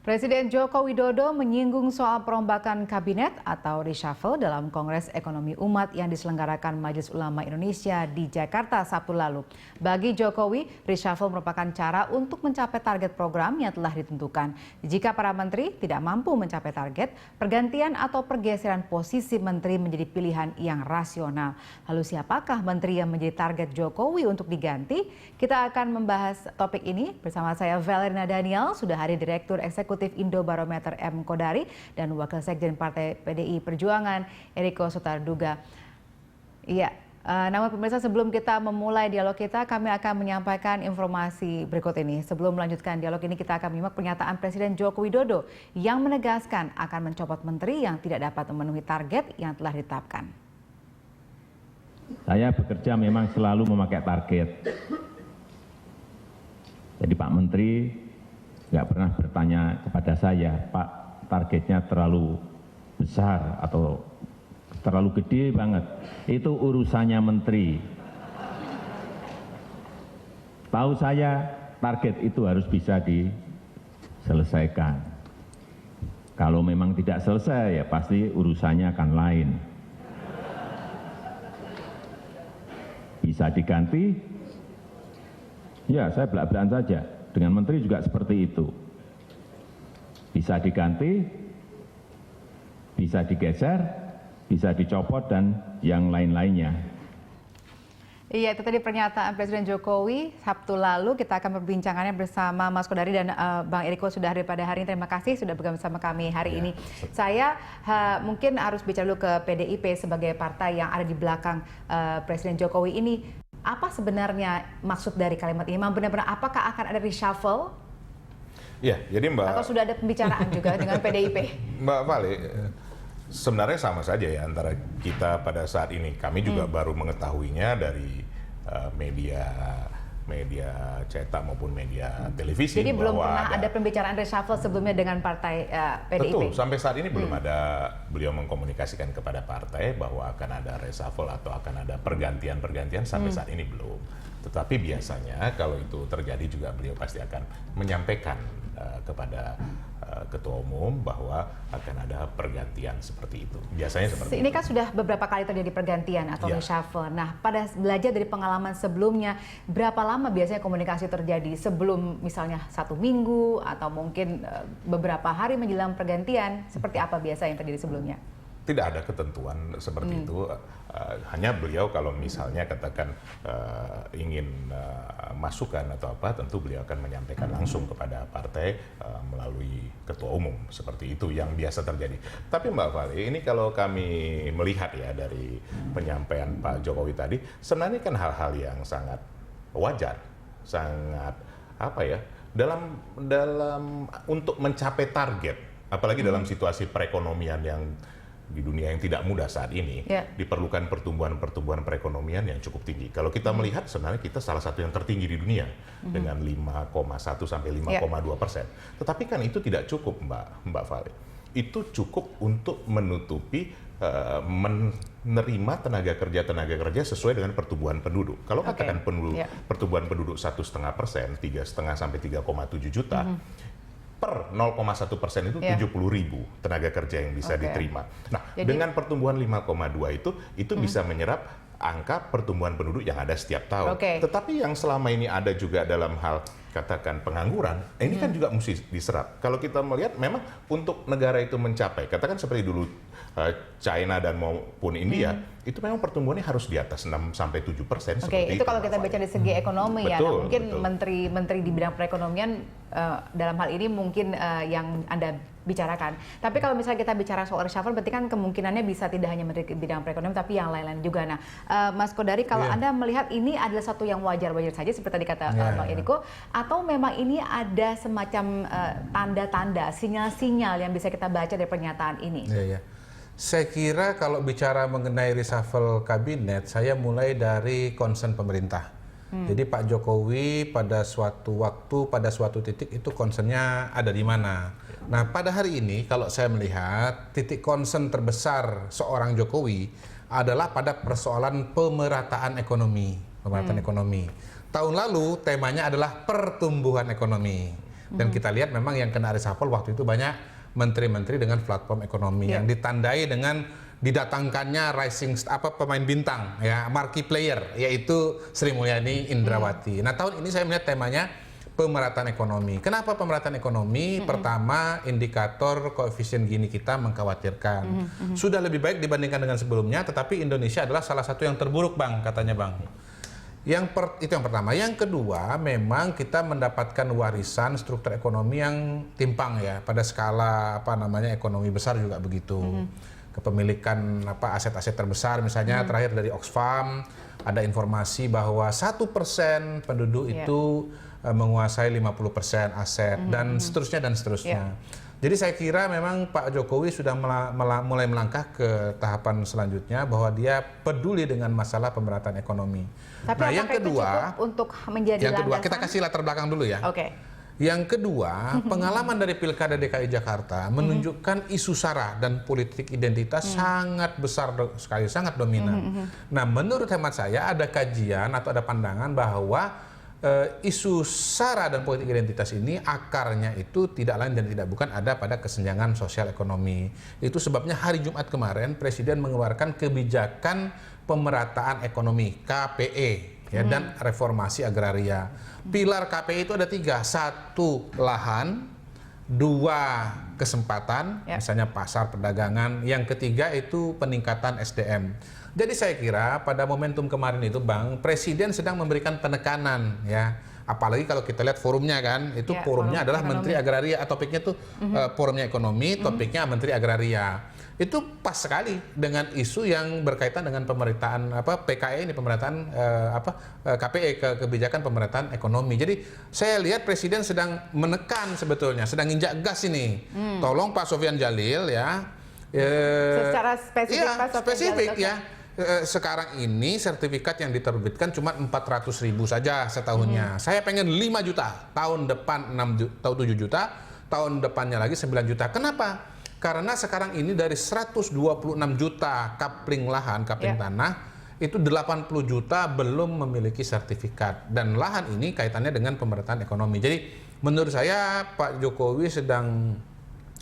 Presiden Joko Widodo menyinggung soal perombakan kabinet atau reshuffle dalam Kongres Ekonomi Umat yang diselenggarakan Majelis Ulama Indonesia di Jakarta Sabtu lalu. Bagi Jokowi, reshuffle merupakan cara untuk mencapai target program yang telah ditentukan. Jika para menteri tidak mampu mencapai target, pergantian atau pergeseran posisi menteri menjadi pilihan yang rasional. Lalu siapakah menteri yang menjadi target Jokowi untuk diganti? Kita akan membahas topik ini bersama saya Valerina Daniel, sudah hadir Direktur Eksekutif Indobarometer M. Kodari dan Wakil Sekjen Partai PDI Perjuangan Eriko Sotarduga. Iya, namun pemirsa, sebelum kita memulai dialog kita, kami akan menyampaikan informasi berikut ini. Sebelum melanjutkan dialog ini, kita akan menyimak pernyataan Presiden Joko Widodo yang menegaskan akan mencopot menteri yang tidak dapat memenuhi target yang telah ditetapkan. Saya bekerja memang selalu memakai target. Jadi Pak Menteri nggak pernah bertanya kepada saya, Pak, targetnya terlalu besar atau terlalu gede banget. Itu urusannya menteri. Tahu saya, target itu harus bisa diselesaikan. Kalau memang tidak selesai, ya pasti urusannya akan lain. Bisa diganti, ya saya belak-belakan saja. Dengan menteri juga seperti itu. Bisa diganti, bisa digeser, bisa dicopot, dan yang lain-lainnya. Iya, itu tadi pernyataan Presiden Jokowi Sabtu lalu. Kita akan perbincangannya bersama Mas Kodari dan Bang Eriko sudah hadir pada hari ini. Terima kasih sudah bergabung bersama kami hari ini. Saya mungkin harus bicara dulu ke PDIP sebagai partai yang ada di belakang Presiden Jokowi ini. Apa sebenarnya maksud dari kalimat ini? Memang benar-benar apakah akan ada reshuffle? Ya, jadi Mbak. Atau sudah ada pembicaraan juga dengan PDIP? Mbak Vali, sebenarnya sama saja ya antara kita pada saat ini. Kami juga baru mengetahuinya dari media cetak maupun media televisi. Jadi belum pernah ada pembicaraan reshuffle sebelumnya dengan partai PDIP? Betul, sampai saat ini belum ada beliau mengkomunikasikan kepada partai bahwa akan ada reshuffle atau akan ada pergantian-pergantian, sampai saat ini belum. Tetapi biasanya kalau itu terjadi juga beliau pasti akan menyampaikan kepada Ketua Umum bahwa akan ada pergantian seperti itu. Biasanya seperti ini itu. kan sudah beberapa kali terjadi pergantian atau reshuffle. Nah, pada belajar dari pengalaman sebelumnya, berapa lama biasanya komunikasi terjadi sebelum misalnya 1 minggu atau mungkin beberapa hari menjelang pergantian? Seperti apa biasa yang terjadi sebelumnya? Tidak ada ketentuan seperti itu. Hanya beliau kalau misalnya katakan ingin masukan atau apa, tentu beliau akan menyampaikan langsung kepada partai melalui Ketua Umum. Seperti itu yang biasa terjadi. Tapi Mbak Vali, ini kalau kami melihat ya dari penyampaian Pak Jokowi tadi, sebenarnya kan hal-hal yang sangat wajar, sangat apa ya, dalam untuk mencapai target, apalagi dalam situasi perekonomian yang di dunia yang tidak mudah saat ini, diperlukan pertumbuhan perekonomian yang cukup tinggi. Kalau kita melihat sebenarnya kita salah satu yang tertinggi di dunia dengan 5,1 sampai 5,2%. Tetapi kan itu tidak cukup, Mbak Vali. Itu cukup untuk menutupi menerima tenaga kerja sesuai dengan pertumbuhan penduduk. Kalau katakan pertumbuhan penduduk 1,5%, 3,5 sampai 3,7 juta. Per 0,1% itu 70.000 tenaga kerja yang bisa diterima. Nah, jadi, dengan pertumbuhan 5,2 itu bisa menyerap angka pertumbuhan penduduk yang ada setiap tahun. Tetapi yang selama ini ada juga dalam hal katakan pengangguran, ini kan juga mesti diserap. Kalau kita melihat memang untuk negara itu mencapai, katakan seperti dulu China dan maupun India, itu memang pertumbuhannya harus di atas 6-7%. Itu kalau kita baca dari segi ekonomi. Betul, ya. Nah, mungkin betul. menteri di bidang perekonomian dalam hal ini mungkin yang Anda bicarakan. Tapi kalau misalnya kita bicara soal reshuffle, berarti kan kemungkinannya bisa tidak hanya menteri bidang perekonomian, tapi yang lain-lain juga. Nah, Mas Kodari, kalau Anda melihat ini adalah satu yang wajar-wajar saja, seperti tadi kata Bang Eriko, atau memang ini ada semacam tanda-tanda, sinyal-sinyal yang bisa kita baca dari pernyataan ini? Saya kira kalau bicara mengenai reshuffle kabinet, saya mulai dari concern pemerintah. Jadi Pak Jokowi pada suatu waktu, pada suatu titik itu concernnya ada di mana. Nah, pada hari ini kalau saya melihat titik concern terbesar seorang Jokowi adalah pada persoalan pemerataan ekonomi. Tahun lalu temanya adalah pertumbuhan ekonomi. Dan kita lihat memang yang kena reshuffle waktu itu banyak menteri-menteri dengan platform ekonomi yang ditandai dengan didatangkannya pemain bintang ya, marquee player, yaitu Sri Mulyani Indrawati. Nah, tahun ini saya melihat temanya pemerataan ekonomi. Kenapa pemerataan ekonomi? Pertama, indikator koefisien Gini kita mengkhawatirkan. Sudah lebih baik dibandingkan dengan sebelumnya, tetapi Indonesia adalah salah satu yang terburuk, Bang, katanya, Bang. Itu yang pertama. Yang kedua, memang kita mendapatkan warisan struktur ekonomi yang timpang ya, pada skala ekonomi besar juga begitu. Kepemilikan aset-aset terbesar, misalnya terakhir dari Oxfam ada informasi bahwa 1% penduduk itu menguasai 50% aset dan seterusnya. Jadi saya kira memang Pak Jokowi sudah mulai melangkah ke tahapan selanjutnya bahwa dia peduli dengan masalah pemerataan ekonomi. Tapi nah, yang kedua, untuk menjadi kita kasih latar belakang dulu ya. Oke. Yang kedua, pengalaman dari Pilkada DKI Jakarta menunjukkan isu SARA dan politik identitas sangat besar sekali, sangat dominan. Nah, menurut hemat saya ada kajian atau ada pandangan bahwa isu SARA dan politik identitas ini akarnya itu tidak lain dan tidak bukan ada pada kesenjangan sosial ekonomi. Itu sebabnya hari Jumat kemarin Presiden mengeluarkan kebijakan pemerataan ekonomi KPE ya, dan reformasi agraria. Pilar KPE itu ada 3, 1 lahan, 2 kesempatan, misalnya pasar perdagangan, yang ketiga itu peningkatan SDM. Jadi saya kira pada momentum kemarin itu, Bang, Presiden sedang memberikan penekanan ya. Apalagi kalau kita lihat forumnya kan, itu forumnya adalah ekonomi. Menteri Agraria, topiknya tuh forumnya ekonomi, topiknya Menteri Agraria. Itu pas sekali dengan isu yang berkaitan dengan pemerataan PKE ini, pemerataan KPE, kebijakan pemerataan ekonomi. Jadi saya lihat Presiden sedang menekan sebetulnya, sedang injak gas ini. Tolong Pak Sofyan Djalil ya. Secara spesifik Pak Sofyan spesifik Djalil, ya. Sekarang ini sertifikat yang diterbitkan cuma 400.000 saja setahunnya. Saya pengen 5 juta, tahun depan 7 juta, tahun depannya lagi 9 juta. Kenapa? Karena sekarang ini dari 126 juta kapling lahan, kapling tanah, itu 80 juta belum memiliki sertifikat. Dan lahan ini kaitannya dengan pemerataan ekonomi. Jadi menurut saya Pak Jokowi sedang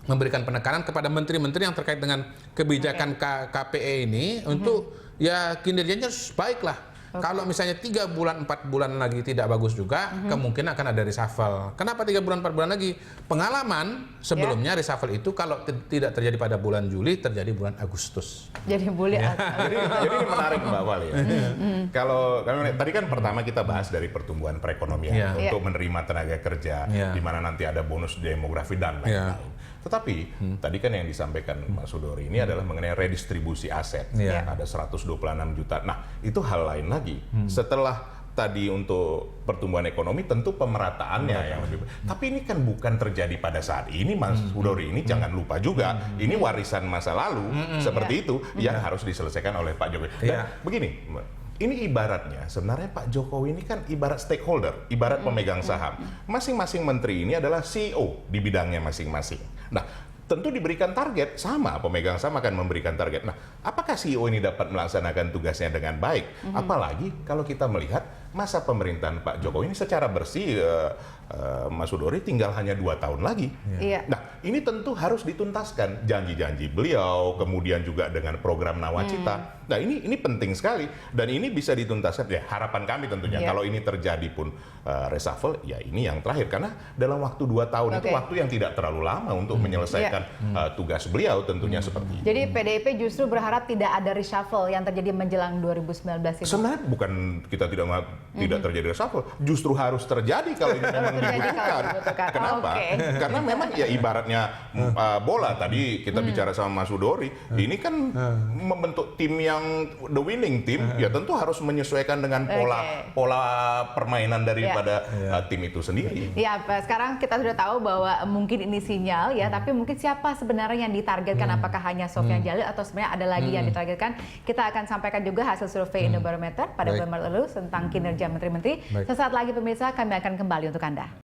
memberikan penekanan kepada menteri-menteri yang terkait dengan kebijakan KPE ini untuk ya kinerjanya baik lah. Kalau misalnya 3 bulan, 4 bulan lagi tidak bagus juga, kemungkinan akan ada reshuffle. Kenapa 3 bulan, 4 bulan lagi? Pengalaman sebelumnya reshuffle itu kalau tidak terjadi pada bulan Juli, terjadi bulan Agustus. Jadi boleh. Jadi ini menarik Mbak Wali. Kalau tadi kan pertama kita bahas dari pertumbuhan perekonomian untuk menerima tenaga kerja, di mana nanti ada bonus demografi dan lain-lain. Tetapi tadi kan yang disampaikan Mas Sudori ini adalah mengenai redistribusi aset. Ada 126 juta. Nah, itu hal lain lagi. Setelah tadi untuk pertumbuhan ekonomi tentu pemerataannya yang lebih baik. Tapi ini kan bukan terjadi pada saat ini, Mas Sudori. Ini jangan lupa juga, ini warisan masa lalu seperti itu yang harus diselesaikan oleh Pak Jokowi. Dan begini, ini ibaratnya sebenarnya Pak Jokowi ini kan ibarat stakeholder, ibarat pemegang saham. Masing-masing menteri ini adalah CEO di bidangnya masing-masing. Nah, tentu diberikan target, sama pemegang saham akan memberikan target. Nah, apakah CEO ini dapat melaksanakan tugasnya dengan baik? Apalagi kalau kita melihat masa pemerintahan Pak Jokowi ini secara bersih, Mas Sudori, tinggal hanya 2 tahun lagi. Nah, ini tentu harus dituntaskan janji-janji beliau, kemudian juga dengan program Nawacita. Nah, ini penting sekali dan ini bisa dituntaskan. Ya, harapan kami tentunya kalau ini terjadi pun reshuffle, ya ini yang terakhir karena dalam waktu 2 tahun itu waktu yang tidak terlalu lama untuk menyelesaikan tugas beliau tentunya seperti itu. Jadi PDIP justru berharap tidak ada reshuffle yang terjadi menjelang 2019 ini. Sebenarnya bukan kita tidak terjadi reshuffle, justru harus terjadi kalau ini memang dibutuhkan. Kenapa? Karena memang ya ibaratnya bola tadi kita bicara sama Mas Sudori, ini kan membentuk tim yang the winning team, ya tentu harus menyesuaikan dengan pola permainan daripada tim itu sendiri. Ya, sekarang kita sudah tahu bahwa mungkin ini sinyal ya, tapi mungkin siapa sebenarnya yang ditargetkan? Apakah hanya Sofyan Djalil atau sebenarnya ada lagi yang ditargetkan? Kita akan sampaikan juga hasil survei Indobarometer pada bulan Maret lalu tentang kinerja menteri-menteri. Sesaat lagi pemirsa, kami akan kembali untuk Anda.